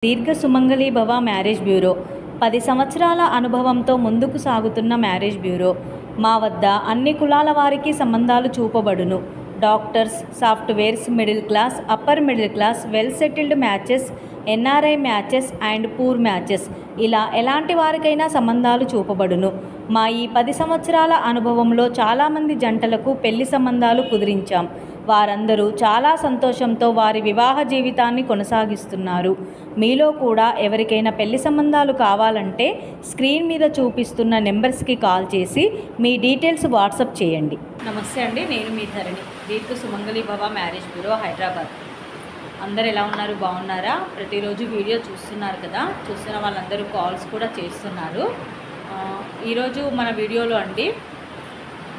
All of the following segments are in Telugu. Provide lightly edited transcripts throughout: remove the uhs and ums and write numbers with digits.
దీర్ఘ సుమంగళి భవ మ్యారేజ్ బ్యూరో 10 సంవత్సరాల అనుభవంతో ముందుకు సాగుతున్న మ్యారేజ్ బ్యూరో. మా వద్ద అన్ని కులాల వారికి సంబంధాలు చూపబడును. Doctors, softwares, middle class, upper middle class, well settled matches, NRI matches and poor matches, ఇలా ఎలాంటి వారికైనా సంబంధాలు చూపబడును. మా ఈ 10 సంవత్సరాల అనుభవంలో చాలామంది జంటలకు పెళ్లి సంబంధాలు కుదిరించాం. వారందరూ చాలా సంతోషంతో వారి వివాహ జీవితాన్ని కొనసాగిస్తున్నారు. మీలో కూడా ఎవరికైనా పెళ్లి సంబంధాలు కావాలంటే స్క్రీన్ మీద చూపిస్తున్న నెంబర్స్కి కాల్ చేసి మీ డీటెయిల్స్ వాట్సాప్ చేయండి. నమస్తే అండి, నేను మీ ధరణి, దీర్ఘ సుమంగళి భవ మ్యారేజ్ బ్యూరో, హైదరాబాద్. అందరు ఎలా ఉన్నారు? బాగున్నారా? ప్రతిరోజు వీడియో చూస్తున్నారు కదా, చూస్తున్న వాళ్ళందరూ కాల్స్ కూడా చేస్తున్నారు. ఈరోజు మన వీడియోలో అండి,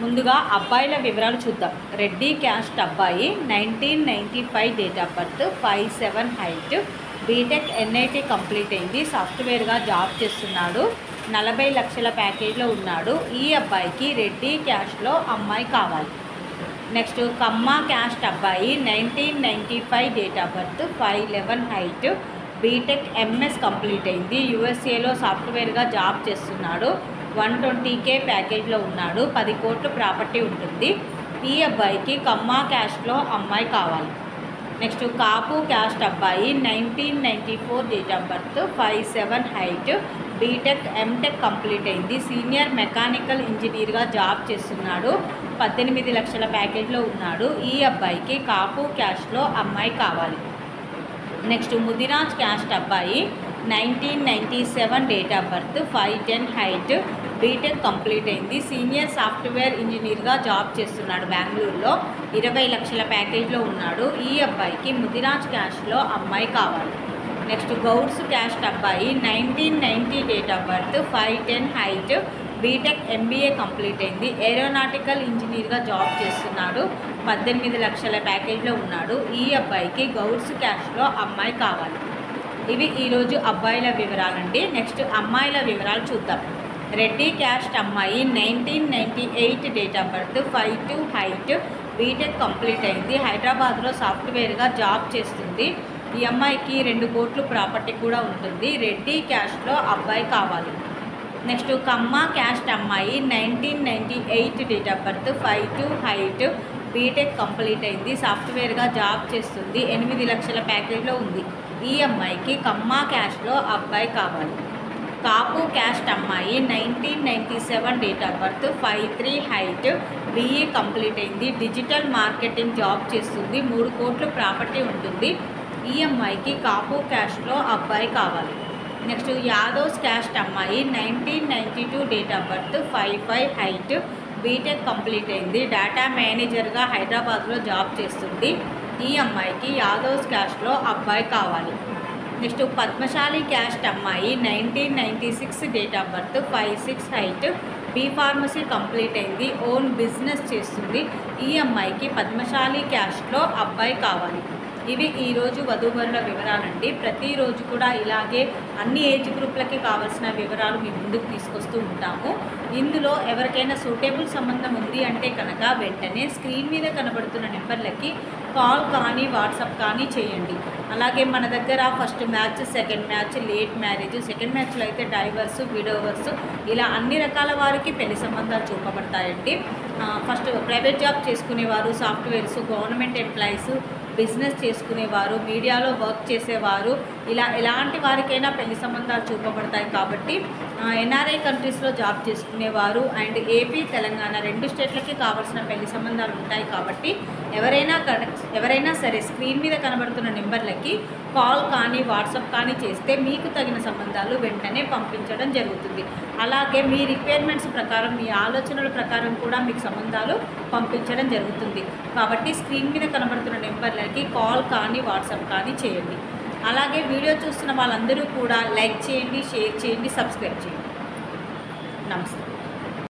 ముందుగా అబ్బాయిల వివరాలు చూద్దాం. రెడ్డి క్యాస్ట్ అబ్బాయి, 1995 date of birth, 5'7" height, B Tech NIT complete అయింది, సాఫ్ట్వేర్గా జాబ్ చేస్తున్నాడు, 40 లక్షల ప్యాకేజ్లో ఉన్నాడు. ఈ అబ్బాయికి రెడ్డి క్యాస్ట్లో అమ్మాయి కావాలి. నెక్స్ట్ కమ్మ క్యాస్ట్ అబ్బాయి, 1995 date of birth, 5'11" height, B Tech MS complete అయింది, యూఎస్ఏలో సాఫ్ట్వేర్గా జాబ్ చేస్తున్నాడు, 120K ప్యాకేజ్లో ఉన్నాడు, 10 కోట్లు ప్రాపర్టీ ఉంటుంది. ఈ అబ్బాయికి కమ్మ క్యాస్ట్లో అమ్మాయి కావాలి. నెక్స్ట్ కాపు క్యాస్ట్ అబ్బాయి, 1994 date of birth, 5'7" height, B Tech M Tech complete అయింది, సీనియర్ మెకానికల్ ఇంజనీర్గా జాబ్ చేస్తున్నాడు, 18 లక్షల ప్యాకేజ్లో ఉన్నాడు. ఈ అబ్బాయికి కాపు క్యాస్ట్లో అమ్మాయి కావాలి. నెక్స్ట్ ముదిరాజ్ క్యాస్ట్ అబ్బాయి, 1997 date of birth, 5'10" height, B Tech complete అయింది, సీనియర్ సాఫ్ట్వేర్ ఇంజనీర్గా జాబ్ చేస్తున్నాడు బెంగళూరులో, 20 లక్షల ప్యాకేజ్లో ఉన్నాడు. ఈ అబ్బాయికి ముదిరాజ్ క్యాస్ట్లో అమ్మాయి కావాలి. నెక్స్ట్ గౌడ్స్ క్యాస్ట్ అబ్బాయి, 1990 date of birth, 5'10" height, B Tech MBA complete అయింది, ఏరోనాటికల్ ఇంజనీర్గా జాబ్ చేస్తున్నాడు, 18 లక్షల ప్యాకేజ్లో ఉన్నాడు. ఈ అబ్బాయికి గౌడ్స్ క్యాస్ట్లో అమ్మాయి కావాలి. ఇవి ఈరోజు అబ్బాయిల వివరాలండి. నెక్స్ట్ అమ్మాయిల వివరాలు చూద్దాం. రెడ్డి క్యాస్ట్ అమ్మాయి, 1998 date of birth, 5'2" height, B Tech complete అయింది, హైదరాబాద్లో సాఫ్ట్వేర్గా జాబ్ చేస్తుంది. ఈ అమ్మాయికి 2 కోట్లు ప్రాపర్టీ కూడా ఉంటుంది. రెడ్డి క్యాస్ట్లో అబ్బాయి కావాలి. నెక్స్ట్ కమ్మ క్యాస్ట్ అమ్మాయి, 1998 date of birth, 5'2" height, B Tech complete అయింది, సాఫ్ట్వేర్గా జాబ్ చేస్తుంది, 8 లక్షల ప్యాకేజ్లో ఉంది. ఈ అమ్మాయికి కమ్మ క్యాస్ట్లో అబ్బాయి కావాలి. కాపు క్యాస్ట్ అమ్మాయి, 1997 date of birth, 5'3" height, BA complete అయింది, డిజిటల్ మార్కెటింగ్ జాబ్ చేస్తుంది, 3 కోట్లు ప్రాపర్టీ ఉంటుంది. ఈ అమ్మాయికి కాపు క్యాస్ట్లో అబ్బాయి కావాలి. నెక్స్ట్ యాదవ్స్ క్యాస్ట్ అమ్మాయి, 1992 date of birth, 5'5" height, B Tech complete అయింది, డేటా మేనేజర్గా హైదరాబాద్లో జాబ్ చేస్తుంది. ఈ అమ్మాయికి యాదవ్స్ క్యాస్ట్లో అబ్బాయి కావాలి. నెక్స్ట్ పద్మశాలి క్యాస్ట్ అమ్మాయి, 1996 date of birth, 5'6" height, B pharmacy complete అయింది, ఓన్ బిజినెస్ చేస్తుంది. ఈ అమ్మాయికి పద్మశాలి క్యాస్ట్లో అబ్బాయి కావాలి. ఇవి ఈరోజు వధూవరుల వివరాలండి. ప్రతిరోజు కూడా ఇలాగే అన్ని ఏజ్ గ్రూప్లకి కావాల్సిన వివరాలు మీ ముందుకు తీసుకొస్తూ ఉంటాము. ఇందులో ఎవరికైనా సూటేబుల్ సంబంధం ఉంది అంటే కనుక వెంటనే స్క్రీన్ మీద కనబడుతున్న నెంబర్లకి కాల్ కానీ వాట్సాప్ కానీ చేయండి. అలాగే మన దగ్గర first match, second match, late marriage, second మ్యాచ్లో అయితే డైవర్స్, విడోవర్స్, ఇలా అన్ని రకాల వారికి పెళ్లి సంబంధాలు చూపబడతాయండి. ఫస్ట్ ప్రైవేట్ జాబ్ చేసుకునేవారు, సాఫ్ట్వేర్స్, గవర్నమెంట్ ఎంప్లాయీస్, బిజినెస్ చేసుకునేవారు, మీడియాలో వర్క్ చేసేవారు, ఇలా ఎలాంటి వారికైనా పెళ్లి సంబంధాలు చూపబడతాయి. కాబట్టి ఎన్ఆర్ఐ కంట్రీస్లో జాబ్ చేసుకునేవారు అండ్ ఏపీ, తెలంగాణ 2 స్టేట్లకి కావాల్సిన పెళ్లి సంబంధాలు ఉంటాయి. కాబట్టి ఎవరైనా సరే స్క్రీన్ మీద కనబడుతున్న నెంబర్లకి కాల్ కానీ వాట్సాప్ కానీ చేస్తే మీకు తగిన సంబంధాలు వెంటనే పంపించడం జరుగుతుంది. అలాగే మీ రిక్వైర్మెంట్స్ ప్రకారం, మీ ఆలోచనల ప్రకారం కూడా మీకు సంబంధాలు పంపించడం జరుగుతుంది. కాబట్టి స్క్రీన్ మీద కనబడుతున్న నెంబర్లకి కాల్ కానీ వాట్సాప్ కానీ చేయండి. అలాగే వీడియో చూస్తున్న వాళ్ళందరూ కూడా లైక్ చేయండి, షేర్ చేయండి, సబ్స్క్రైబ్ చేయండి. నమస్తే.